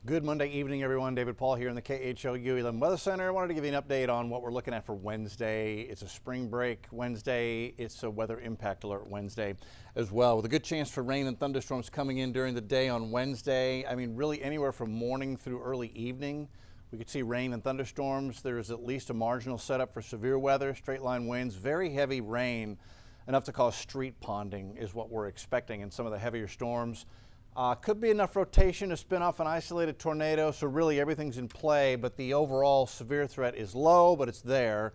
Good Monday evening, everyone. David Paul here in the KHLU 11 Weather Center. I wanted to give you an update on what we're looking at for Wednesday. It's a spring break Wednesday. It's a weather impact alert Wednesday as well, with a good chance for rain and thunderstorms coming in during the day on Wednesday. I mean, really anywhere from morning through early evening. We could see rain and thunderstorms. There's at least a marginal setup for severe weather, straight line winds, very heavy rain, enough to cause street ponding is what we're expecting in some of the heavier storms. Could be enough rotation to spin off an isolated tornado, so really everything's in play, but the overall severe threat is low, but it's there.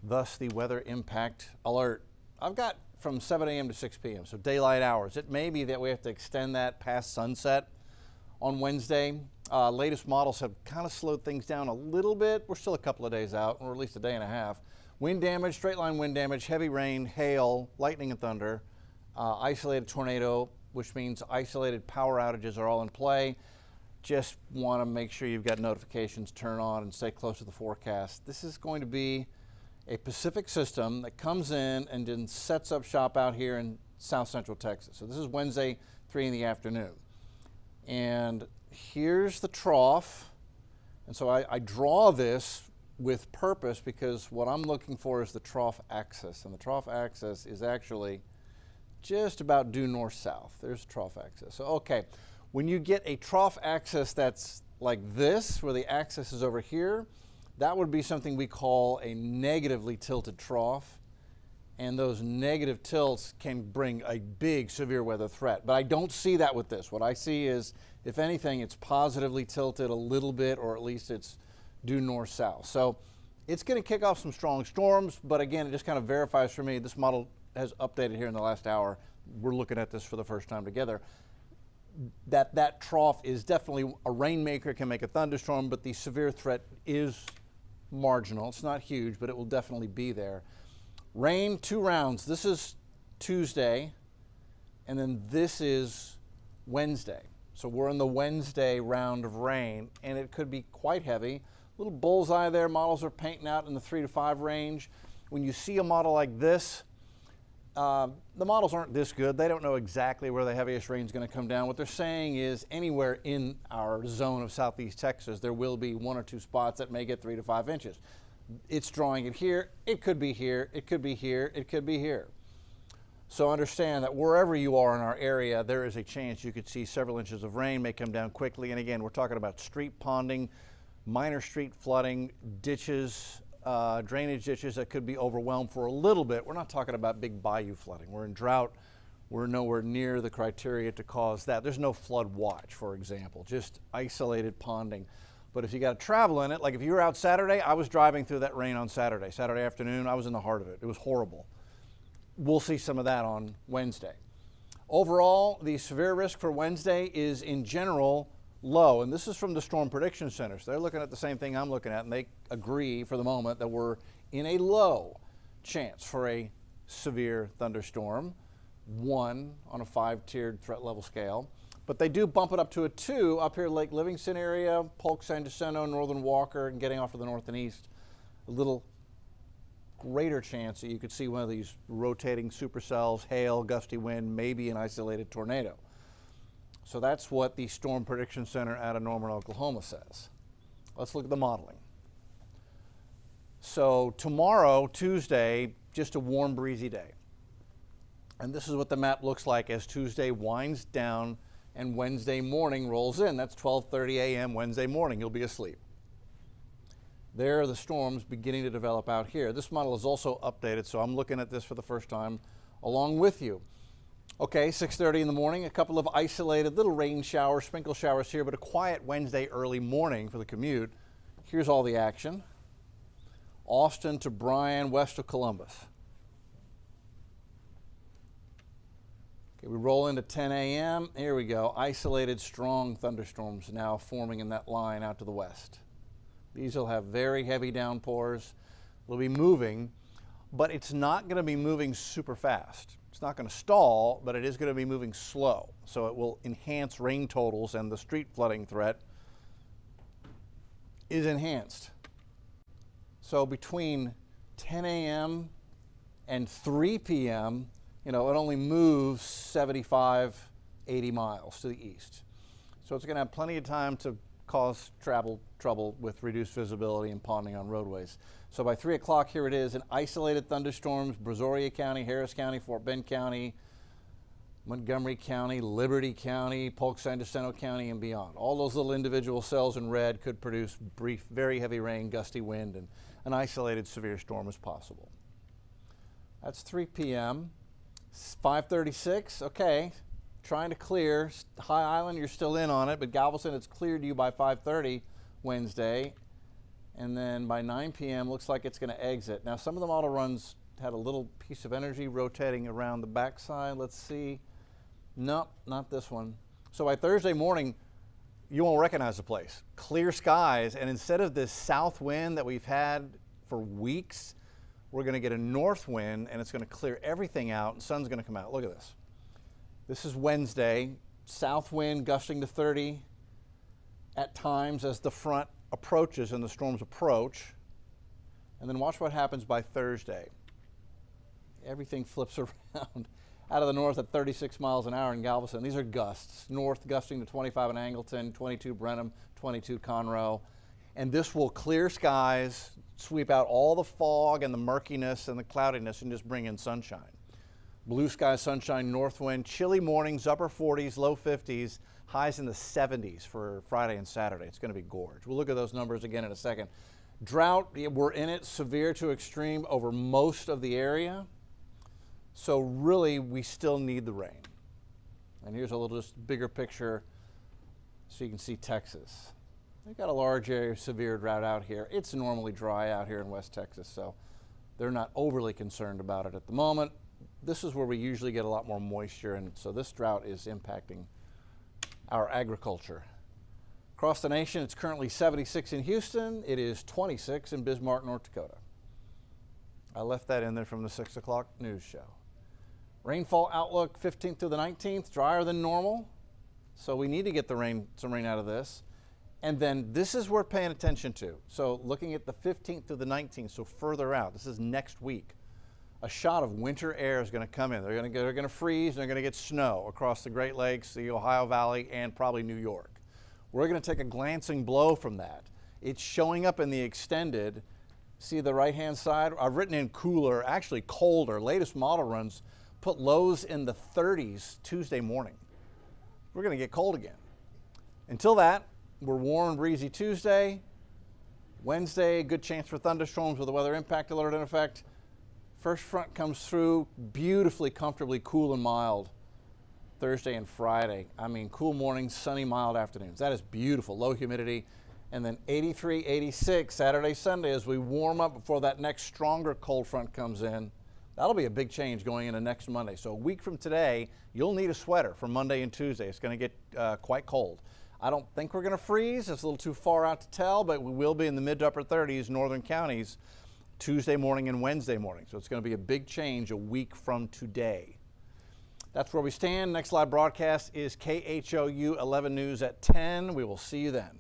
Thus the weather impact alert. I've got from 7 a.m. to 6 p.m., so daylight hours. It may be that we have to extend that past sunset on Wednesday. Latest models have kind of slowed things down a little bit. We're still a couple of days out, or at least a day and a half. Wind damage, straight line wind damage, heavy rain, hail, lightning and thunder, isolated tornado, which means isolated power outages are all in play. Just want to make sure you've got notifications turned on and stay close to the forecast. This is going to be a Pacific system that comes in and then sets up shop out here in South Central Texas. So this is Wednesday, 3 in the afternoon. And here's the trough. And so I draw this with purpose because what I'm looking for is the trough axis. And the trough axis is actually just about due north-south. There's trough axis. So, okay, when you get a trough axis that's like this, where the axis is over here, that would be something we call a negatively tilted trough. And those negative tilts can bring a big severe weather threat. But I don't see that with this. What I see is, if anything, it's positively tilted a little bit, or at least it's due north-south. So it's going to kick off some strong storms, but again, it just kind of verifies for me this model has updated here in the last hour. We're looking at this for the first time together. That trough is definitely a rainmaker, can make a thunderstorm, but the severe threat is marginal. It's not huge, but it will definitely be there. Rain, 2 rounds. This is Tuesday, and then this is Wednesday. So we're in the Wednesday round of rain, and it could be quite heavy. Little bullseye there. Models are painting out in the 3 to 5 range. When you see a model like this, the models aren't this good. They don't know exactly where the heaviest rain is going to come down. What they're saying is anywhere in our zone of southeast Texas, there will be 1 or 2 spots that may get 3 to 5 inches. It's drawing it here. It could be here. It could be here. It could be here. So understand that wherever you are in our area, there is a chance you could see several inches of rain may come down quickly. And again, we're talking about street ponding, minor street flooding, ditches, drainage ditches that could be overwhelmed for a little bit. We're not talking about big bayou flooding. We're in drought. We're nowhere near the criteria to cause that. There's no flood watch, for example, just isolated ponding. But if you got to travel in it, like if you were out Saturday, I was driving through that rain on Saturday afternoon, I was in the heart of it. It was horrible. We'll see some of that on Wednesday. Overall, the severe risk for Wednesday is in general low, and this is from the Storm Prediction Center. So they're looking at the same thing I'm looking at, and they agree for the moment that we're in a low chance for a severe thunderstorm, 1 on a 5-tiered threat level scale. But they do bump it up to a 2 up here Lake Livingston area, Polk, San Jacinto, Northern Walker, and getting off to the north and east. A little greater chance that you could see one of these rotating supercells, hail, gusty wind, maybe an isolated tornado. So that's what the Storm Prediction Center out of Norman, Oklahoma says. Let's look at the modeling. So tomorrow, Tuesday, just a warm, breezy day. And this is what the map looks like as Tuesday winds down and Wednesday morning rolls in. That's 12:30 a.m. Wednesday morning. You'll be asleep. There are the storms beginning to develop out here. This model is also updated, so I'm looking at this for the first time along with you. Okay, 6:30 in the morning, a couple of isolated little rain showers, sprinkle showers here, but a quiet Wednesday early morning for the commute. Here's all the action. Austin to Bryan, west of Columbus. Okay, we roll into 10 a.m. Here we go. Isolated strong thunderstorms now forming in that line out to the west. These will have very heavy downpours. They'll be moving, but it's not going to be moving super fast. It's not going to stall, but it is going to be moving slow. So it will enhance rain totals, and the street flooding threat is enhanced. So between 10 a.m. and 3 p.m., it only moves 75, 80 miles to the east. So it's going to have plenty of time to cause travel trouble with reduced visibility and ponding on roadways. So by 3 o'clock, here it is, in isolated thunderstorms, Brazoria County, Harris County, Fort Bend County, Montgomery County, Liberty County, Polk San Jacinto County, and beyond. All those little individual cells in red could produce brief, very heavy rain, gusty wind, and an isolated severe storm is possible. That's 3 p.m. 5:36, okay. Trying to clear. High Island, you're still in on it, but Galveston, it's cleared you by 5:30 Wednesday. And then by 9 p.m., looks like it's going to exit. Now, some of the model runs had a little piece of energy rotating around the backside. Let's see. Nope, not this one. So by Thursday morning, you won't recognize the place. Clear skies, and instead of this south wind that we've had for weeks, we're going to get a north wind, and it's going to clear everything out, and the sun's going to come out. Look at this. This is Wednesday, south wind gusting to 30 at times as the front approaches and the storms approach. And then watch what happens by Thursday. Everything flips around out of the north at 36 miles an hour in Galveston. These are gusts. North gusting to 25 in Angleton, 22 Brenham, 22 Conroe. And this will clear skies, sweep out all the fog and the murkiness and the cloudiness, and just bring in sunshine. Blue sky, sunshine, north wind, chilly mornings, upper 40s, low 50s, highs in the 70s for Friday and Saturday. It's going to be gorgeous. We'll look at those numbers again in a second. Drought, we're in it, severe to extreme over most of the area. So really, we still need the rain. And here's a little just bigger picture so you can see Texas. They've got a large area of severe drought out here. It's normally dry out here in West Texas, so they're not overly concerned about it at the moment. This is where we usually get a lot more moisture, and so this drought is impacting our agriculture. Across the nation, it's currently 76 in Houston. It is 26 in Bismarck, North Dakota. I left that in there from the 6 o'clock news show. Rainfall outlook 15th through the 19th, drier than normal. So we need to get some rain out of this. And then this is worth paying attention to. So looking at the 15th through the 19th, so further out, this is next week. A shot of winter air is going to come in. They're going to freeze, and they're going to get snow across the Great Lakes, the Ohio Valley, and probably New York. We're going to take a glancing blow from that. It's showing up in the extended. See the right-hand side? I've written in cooler, actually colder. Latest model runs put lows in the 30s Tuesday morning. We're going to get cold again. Until that, we're warm and breezy Tuesday. Wednesday, good chance for thunderstorms with a weather impact alert in effect. First front comes through, beautifully, comfortably cool and mild Thursday and Friday. I mean, cool mornings, sunny, mild afternoons. That is beautiful, low humidity. And then 83, 86 Saturday, Sunday as we warm up before that next stronger cold front comes in. That'll be a big change going into next Monday. So a week from today, you'll need a sweater for Monday and Tuesday. It's going to get quite cold. I don't think we're going to freeze. It's a little too far out to tell, but we will be in the mid to upper 30s, northern counties, Tuesday morning and Wednesday morning. So it's going to be a big change a week from today. That's where we stand. Next live broadcast is KHOU 11 News at 10. We will see you then.